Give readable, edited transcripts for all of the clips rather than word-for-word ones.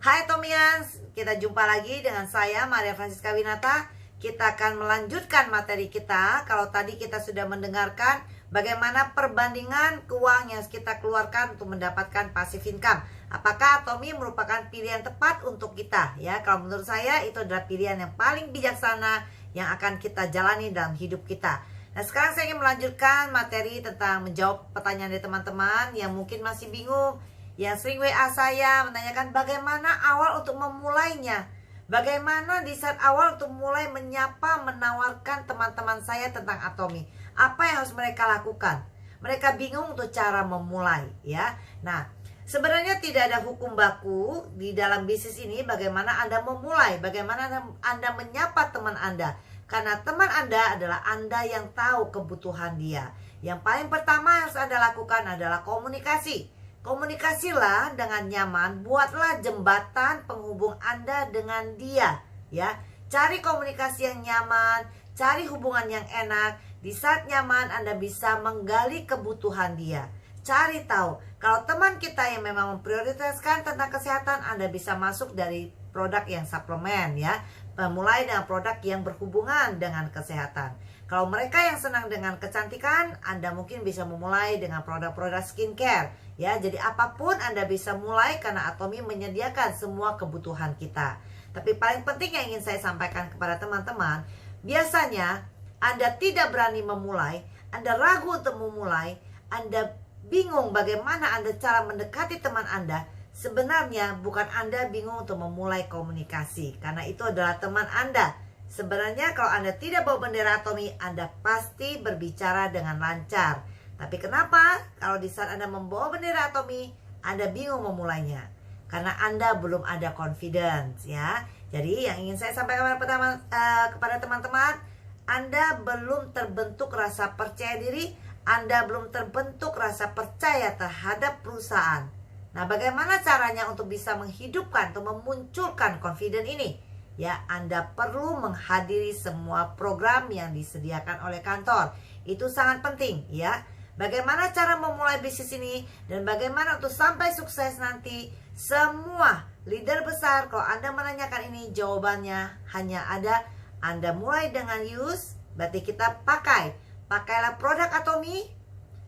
Hai Tomians, kita jumpa lagi dengan saya Maria Francisca Winata. Kita akan melanjutkan materi kita. Kalau tadi kita sudah mendengarkan bagaimana perbandingan keuangan yang kita keluarkan untuk mendapatkan passive income. Apakah Atomi merupakan pilihan tepat untuk kita? Ya, kalau menurut saya itu adalah pilihan yang paling bijaksana yang akan kita jalani dalam hidup kita. Nah, sekarang saya ingin melanjutkan materi tentang menjawab pertanyaan dari teman-teman yang mungkin masih bingung, yang sering WA saya menanyakan bagaimana awal untuk memulainya. Bagaimana di saat awal untuk mulai menyapa, menawarkan teman-teman saya tentang Atomi. Apa yang harus mereka lakukan? Mereka bingung untuk cara memulai, ya. Nah, sebenarnya tidak ada hukum baku di dalam bisnis ini bagaimana Anda memulai, bagaimana Anda menyapa teman Anda. Karena teman Anda adalah Anda yang tahu kebutuhan dia. Yang paling pertama yang harus Anda lakukan adalah komunikasi. Komunikasilah dengan nyaman, buatlah jembatan penghubung Anda dengan dia, ya. Cari komunikasi yang nyaman, cari hubungan yang enak. Di saat nyaman Anda bisa menggali kebutuhan dia. Cari tahu, kalau teman kita yang memang memprioritaskan tentang kesehatan, Anda bisa masuk dari produk yang suplemen, ya. Mulai dengan produk yang berhubungan dengan kesehatan. Kalau mereka yang senang dengan kecantikan, Anda mungkin bisa memulai dengan produk-produk skincare. Ya, jadi apapun Anda bisa mulai karena Atomi menyediakan semua kebutuhan kita. Tapi paling penting yang ingin saya sampaikan kepada teman-teman, biasanya Anda tidak berani memulai, Anda ragu untuk memulai, Anda bingung bagaimana Anda cara mendekati teman Anda. Sebenarnya bukan Anda bingung untuk memulai komunikasi, karena itu adalah teman Anda. Sebenarnya kalau Anda tidak bawa bendera Atomi, Anda pasti berbicara dengan lancar. Tapi kenapa kalau di saat Anda membawa bendera Atomi, Anda bingung memulainya? Karena Anda belum ada confidence, ya. Jadi yang ingin saya sampaikan kepada teman-teman, Anda belum terbentuk rasa percaya diri, Anda belum terbentuk rasa percaya terhadap perusahaan. Nah, bagaimana caranya untuk bisa menghidupkan atau memunculkan confidence ini? Ya, Anda perlu menghadiri semua program yang disediakan oleh kantor. Itu sangat penting, ya. Bagaimana cara memulai bisnis ini dan bagaimana untuk sampai sukses nanti. Semua leader besar, kalau Anda menanyakan ini, jawabannya hanya ada. Anda mulai dengan use, berarti kita pakailah produk Atomi.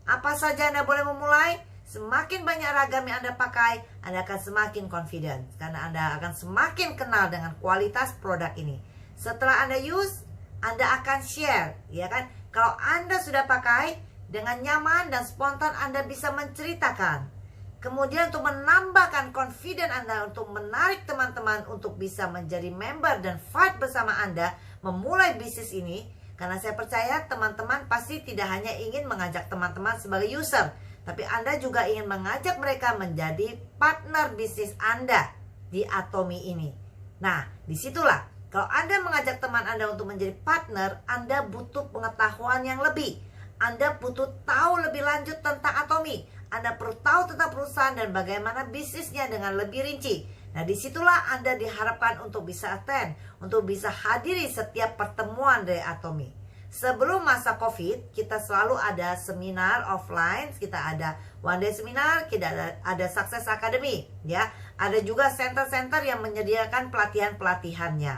Apa saja Anda boleh memulai. Semakin banyak ragam yang Anda pakai, Anda akan semakin confident. Karena Anda akan semakin kenal dengan kualitas produk ini. Setelah Anda use, Anda akan share, ya kan? Kalau Anda sudah pakai, dengan nyaman dan spontan Anda bisa menceritakan. Kemudian untuk menambahkan confident Anda, untuk menarik teman-teman untuk bisa menjadi member dan fight bersama Anda, memulai bisnis ini. Karena saya percaya teman-teman pasti tidak hanya ingin mengajak teman-teman sebagai user, tapi Anda juga ingin mengajak mereka menjadi partner bisnis Anda di Atomi ini. Nah, disitulah kalau Anda mengajak teman Anda untuk menjadi partner, Anda butuh pengetahuan yang lebih. Anda butuh tahu lebih lanjut tentang Atomi. Anda perlu tahu tentang perusahaan dan bagaimana bisnisnya dengan lebih rinci. Nah, disitulah Anda diharapkan untuk bisa attend, untuk bisa hadiri setiap pertemuan dari Atomi. Sebelum masa COVID, kita selalu ada seminar offline, kita ada one day seminar, kita ada Success Academy, ya. Ada juga center-center yang menyediakan pelatihan-pelatihannya.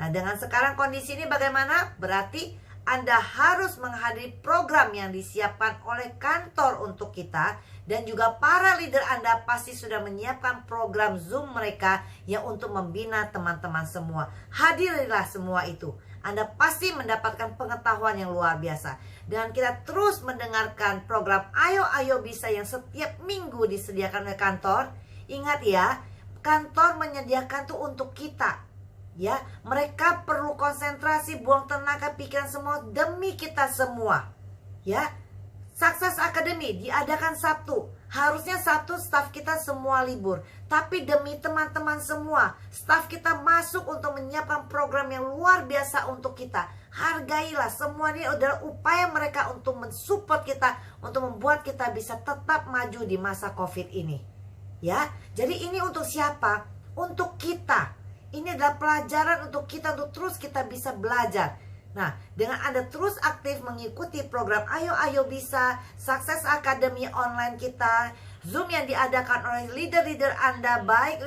Nah, dengan sekarang kondisi ini bagaimana? Berarti Anda harus menghadiri program yang disiapkan oleh kantor untuk kita. Dan juga para leader Anda pasti sudah menyiapkan program Zoom mereka yang untuk membina teman-teman semua. Hadirilah semua itu. Anda pasti mendapatkan pengetahuan yang luar biasa. Dan kita terus mendengarkan program Ayo Ayo Bisa yang setiap minggu disediakan oleh kantor. Ingat ya, kantor menyediakan tuh untuk kita. Ya, mereka perlu konsentrasi, buang tenaga, pikiran semua demi kita semua. Ya, Success Academy diadakan Sabtu. Harusnya Sabtu staff kita semua libur. Tapi demi teman-teman semua, staff kita masuk untuk menyiapkan program yang luar biasa untuk kita. Hargailah, semua ini adalah upaya mereka untuk mensupport kita, untuk membuat kita bisa tetap maju di masa COVID ini. Ya, jadi ini untuk siapa? Untuk kita. Ini adalah pelajaran untuk kita, untuk terus kita bisa belajar. Nah, dengan Anda terus aktif mengikuti program Ayo Ayo Bisa, Success Academy online kita, Zoom yang diadakan oleh leader-leader Anda, baik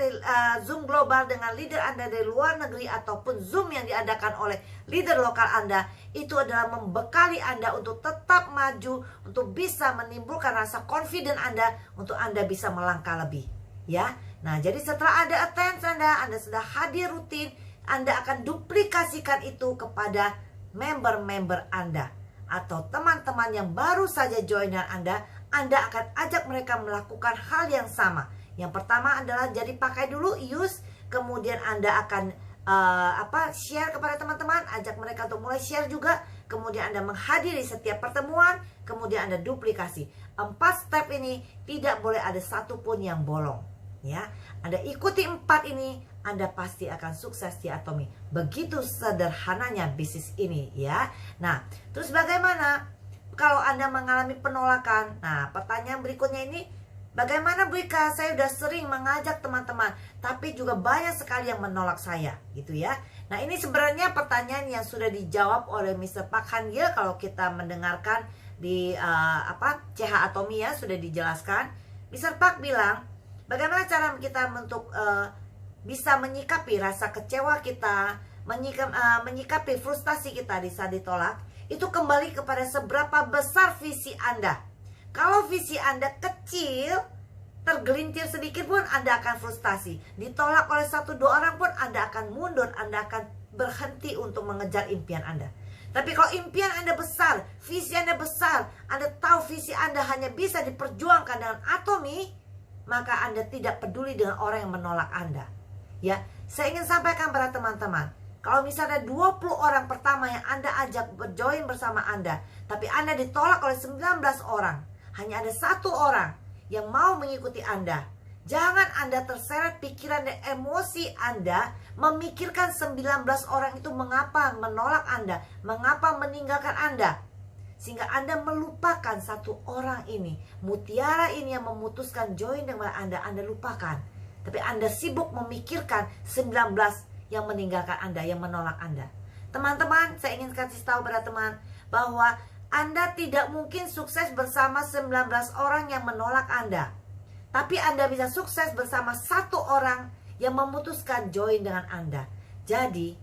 Zoom global dengan leader Anda dari luar negeri ataupun Zoom yang diadakan oleh leader lokal Anda, itu adalah membekali Anda untuk tetap maju, untuk bisa menimbulkan rasa confident Anda, untuk Anda bisa melangkah lebih, ya. Nah, jadi setelah Anda attend Anda sudah hadir rutin, Anda akan duplikasikan itu kepada member-member Anda atau teman-teman yang baru saja join Anda akan ajak mereka melakukan hal yang sama. Yang pertama adalah jadi pakai dulu, use, kemudian Anda akan share kepada teman-teman, ajak mereka untuk mulai share juga, kemudian Anda menghadiri setiap pertemuan, kemudian Anda duplikasi. 4 step ini tidak boleh ada satupun yang bolong, ya. Anda ikuti 4 ini, Anda pasti akan sukses di Atomy. Begitu sederhananya bisnis ini, ya. Nah, terus bagaimana kalau Anda mengalami penolakan? Nah, pertanyaan berikutnya ini, bagaimana Bu Ika? Saya sudah sering mengajak teman-teman, tapi juga banyak sekali yang menolak saya, gitu ya. Nah, ini sebenarnya pertanyaan yang sudah dijawab oleh Mr. Park Han Ye. Kalau kita mendengarkan di CH Atomy, ya, sudah dijelaskan. Mr. Park bilang, bagaimana cara kita untuk bisa menyikapi rasa kecewa kita, menyikapi frustasi kita di saat ditolak. Itu kembali kepada seberapa besar visi Anda. Kalau visi Anda kecil, tergelintir sedikit pun Anda akan frustasi. Ditolak oleh 1-2 orang pun Anda akan mundur, Anda akan berhenti untuk mengejar impian Anda. Tapi kalau impian Anda besar, visi Anda besar, Anda tahu visi Anda hanya bisa diperjuangkan dengan Atomy, maka Anda tidak peduli dengan orang yang menolak Anda. Ya, saya ingin sampaikan pada teman-teman, kalau misalnya 20 orang pertama yang Anda ajak berjoin bersama Anda, tapi Anda ditolak oleh 19 orang, hanya ada 1 orang yang mau mengikuti Anda. Jangan Anda terseret pikiran dan emosi Anda memikirkan 19 orang itu mengapa menolak Anda, mengapa meninggalkan Anda. Sehingga Anda melupakan 1 orang ini, mutiara ini yang memutuskan join dengan Anda lupakan. Tapi Anda sibuk memikirkan 19 yang meninggalkan Anda, yang menolak Anda. Teman-teman, saya ingin kasih tahu pada teman bahwa Anda tidak mungkin sukses bersama 19 orang yang menolak Anda. Tapi Anda bisa sukses bersama 1 orang yang memutuskan join dengan Anda. Jadi,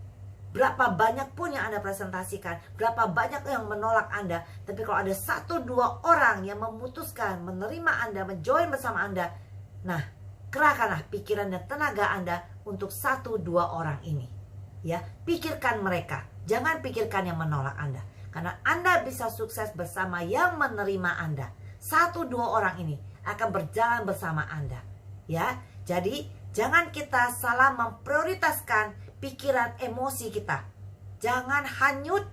berapa banyak pun yang Anda presentasikan, berapa banyak yang menolak Anda, tapi kalau ada 1-2 orang yang memutuskan menerima Anda, menjoin bersama Anda, nah, kerahkanlah pikiran dan tenaga Anda untuk 1-2 orang ini, ya. Pikirkan mereka, jangan pikirkan yang menolak Anda, karena Anda bisa sukses bersama yang menerima Anda. 1-2 orang ini akan berjalan bersama Anda, ya. Jadi jangan kita salah memprioritaskan pikiran emosi kita. Jangan hanyut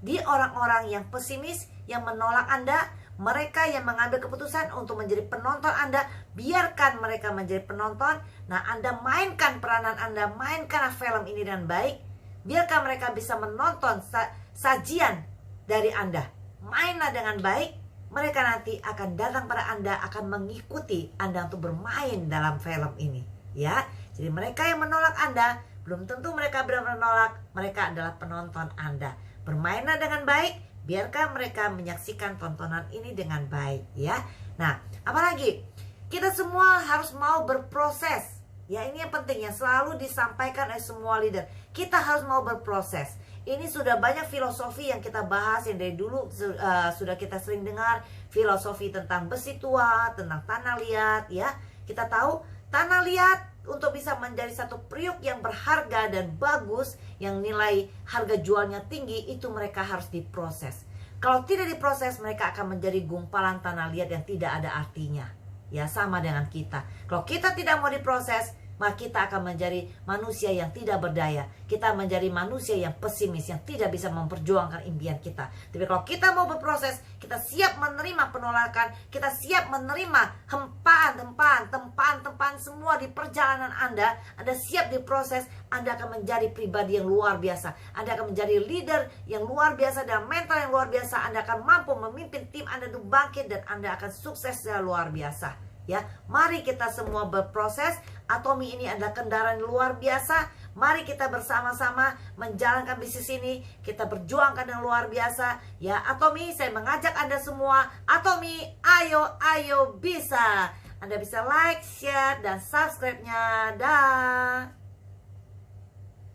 di orang-orang yang pesimis, yang menolak Anda. Mereka yang mengambil keputusan untuk menjadi penonton Anda, biarkan mereka menjadi penonton. Nah, Anda mainkan peranan Anda, mainkan film ini dengan baik. Biarkan mereka bisa menonton sajian dari Anda. Mainlah dengan baik. Mereka nanti akan datang pada Anda, akan mengikuti Anda untuk bermain dalam film ini, ya. Jadi mereka yang menolak Anda, belum tentu mereka benar-benar menolak. Mereka adalah penonton Anda. Bermainlah dengan baik. Biarkan mereka menyaksikan tontonan ini dengan baik, ya. Nah, apalagi kita semua harus mau berproses. Ya, ini yang penting yang selalu disampaikan oleh semua leader. Kita harus mau berproses. Ini sudah banyak filosofi yang kita bahas, yang dari dulu sudah kita sering dengar. Filosofi tentang besi tua, tentang tanah liat, ya. Kita tahu tanah liat untuk bisa menjadi satu periuk yang berharga dan bagus, yang nilai harga jualnya tinggi, itu mereka harus diproses. Kalau tidak diproses, mereka akan menjadi gumpalan tanah liat yang tidak ada artinya. Ya, sama dengan kita. Kalau kita tidak mau diproses, maka kita akan menjadi manusia yang tidak berdaya. Kita menjadi manusia yang pesimis, yang tidak bisa memperjuangkan impian kita. Tapi kalau kita mau berproses, kita siap menerima penolakan, kita siap menerima tempaan semua di perjalanan Anda siap diproses, Anda akan menjadi pribadi yang luar biasa. Anda akan menjadi leader yang luar biasa dan mentor yang luar biasa. Anda akan mampu memimpin tim Anda untuk bangkit dan Anda akan sukses secara luar biasa. Ya, mari kita semua berproses. Atomy ini adalah kendaraan luar biasa. Mari kita bersama-sama menjalankan bisnis ini. Kita berjuangkan yang luar biasa. Ya, Atomy, saya mengajak Anda semua. Atomy, ayo bisa. Anda bisa like, share, dan subscribe-nya. Dah.